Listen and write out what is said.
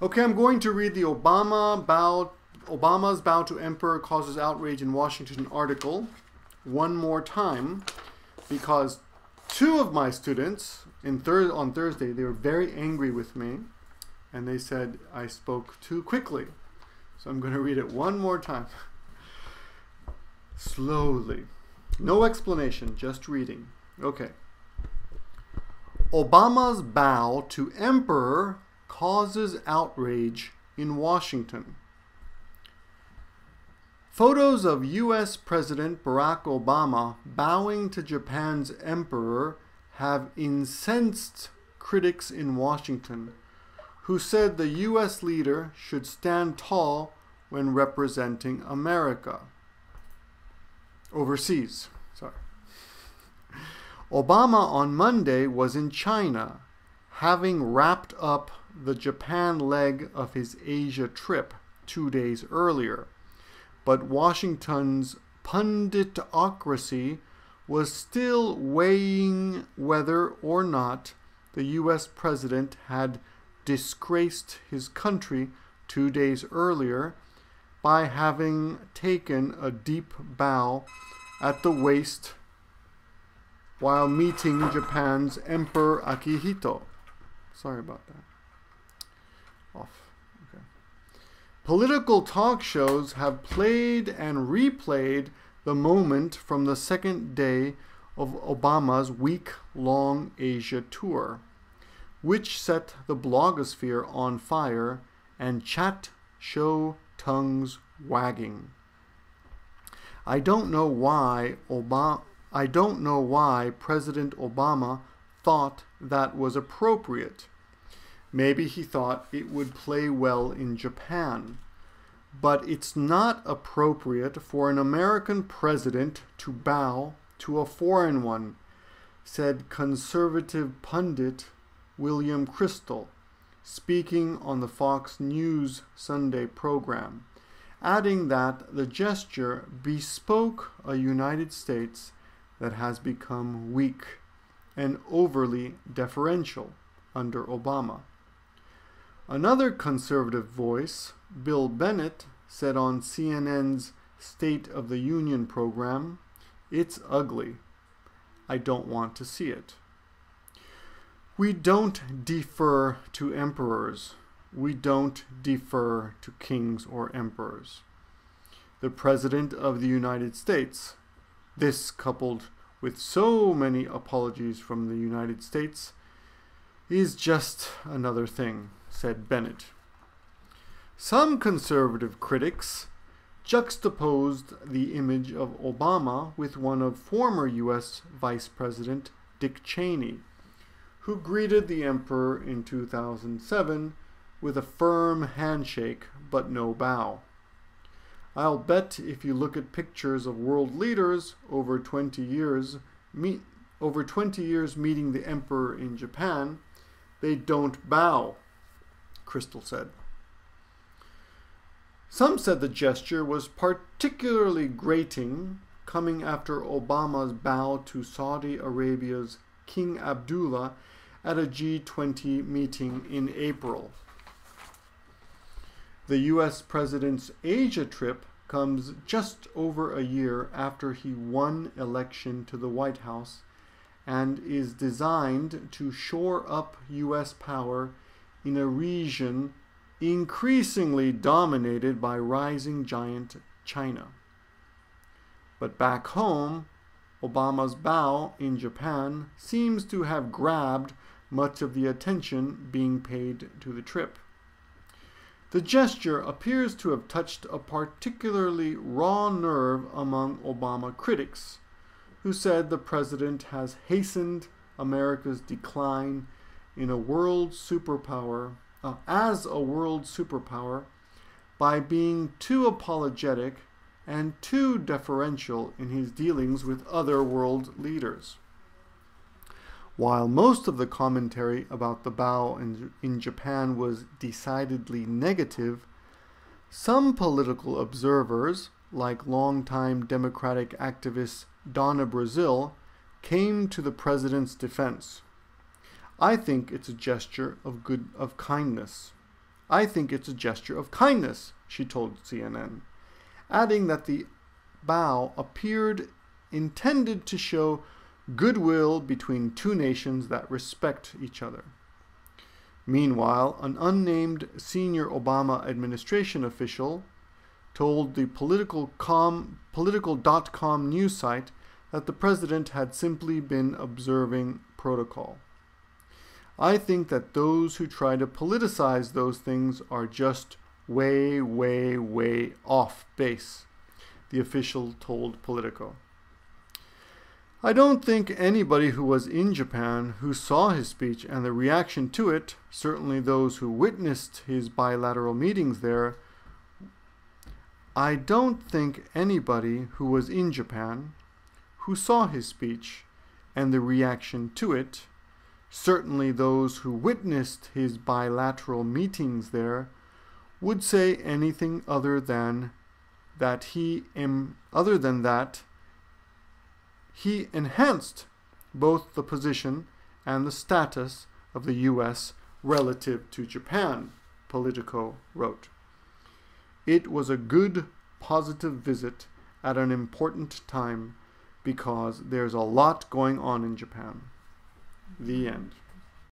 Okay, I'm going to read the Obama's bow to emperor causes outrage in Washington article one more time, because two of my students on Thursday, they were very angry with me and they said I spoke too quickly. So I'm going to read it one more time. Slowly. No explanation, just reading. Okay. Obama's bow to emperor causes outrage in Washington. Photos of U.S. President Barack Obama bowing to Japan's emperor have incensed critics in Washington, who said the U.S. leader should stand tall when representing America. Overseas, sorry. Obama on Monday was in China, having wrapped up the Japan leg of his Asia trip 2 days earlier. But Washington's punditocracy was still weighing whether or not the U.S. president had disgraced his country 2 days earlier by having taken a deep bow at the waist while meeting Japan's Emperor Akihito. Sorry about that. Off. Okay. Political talk shows have played and replayed the moment from the second day of Obama's week-long Asia tour, which set the blogosphere on fire and chat show tongues wagging. I don't know why President Obama thought that was appropriate. Maybe he thought it would play well in Japan. But it's not appropriate for an American president to bow to a foreign one, said conservative pundit William Kristol, speaking on the Fox News Sunday program, adding that the gesture bespoke a United States that has become weak and overly deferential under Obama. Another conservative voice, Bill Bennett, said on CNN's State of the Union program, "It's ugly. I don't want to see it." We don't defer to emperors. We don't defer to kings or emperors. The President of the United States, this coupled with so many apologies from the United States, is just another thing, said Bennett. Some conservative critics juxtaposed the image of Obama with one of former U.S. Vice President Dick Cheney, who greeted the emperor in 2007 with a firm handshake but no bow. I'll bet if you look at pictures of world leaders over 20 years meeting the emperor in Japan, they don't bow, Kristol said. Some said the gesture was particularly grating, coming after Obama's bow to Saudi Arabia's King Abdullah at a G20 meeting in April. The U.S. president's Asia trip comes just over a year after he won election to the White House and is designed to shore up U.S. power in a region increasingly dominated by rising giant China. But back home, Obama's bow in Japan seems to have grabbed much of the attention being paid to the trip. The gesture appears to have touched a particularly raw nerve among Obama critics, who said the president has hastened America's decline in a world superpower, as a world superpower, by being too apologetic and too deferential in his dealings with other world leaders. While most of the commentary about the bow in Japan was decidedly negative, some political observers, like longtime Democratic activist Donna Brazile, came to the president's defense. I think it's a gesture of kindness. I think it's a gesture of kindness, she told CNN, adding that the bow appeared intended to show goodwill between two nations that respect each other. Meanwhile, an unnamed senior Obama administration official told the political.com news site that the president had simply been observing protocol. I think that those who try to politicize those things are just way, way, way off base, the official told Politico. I don't think anybody who was in Japan who saw his speech and the reaction to it, certainly those who witnessed his bilateral meetings there, I don't think anybody who was in Japan who saw his speech and the reaction to it, certainly those who witnessed his bilateral meetings there, would say anything other than that he enhanced both the position and the status of the U.S. relative to Japan, Politico wrote. It was a good, positive visit at an important time because there's a lot going on in Japan. The end.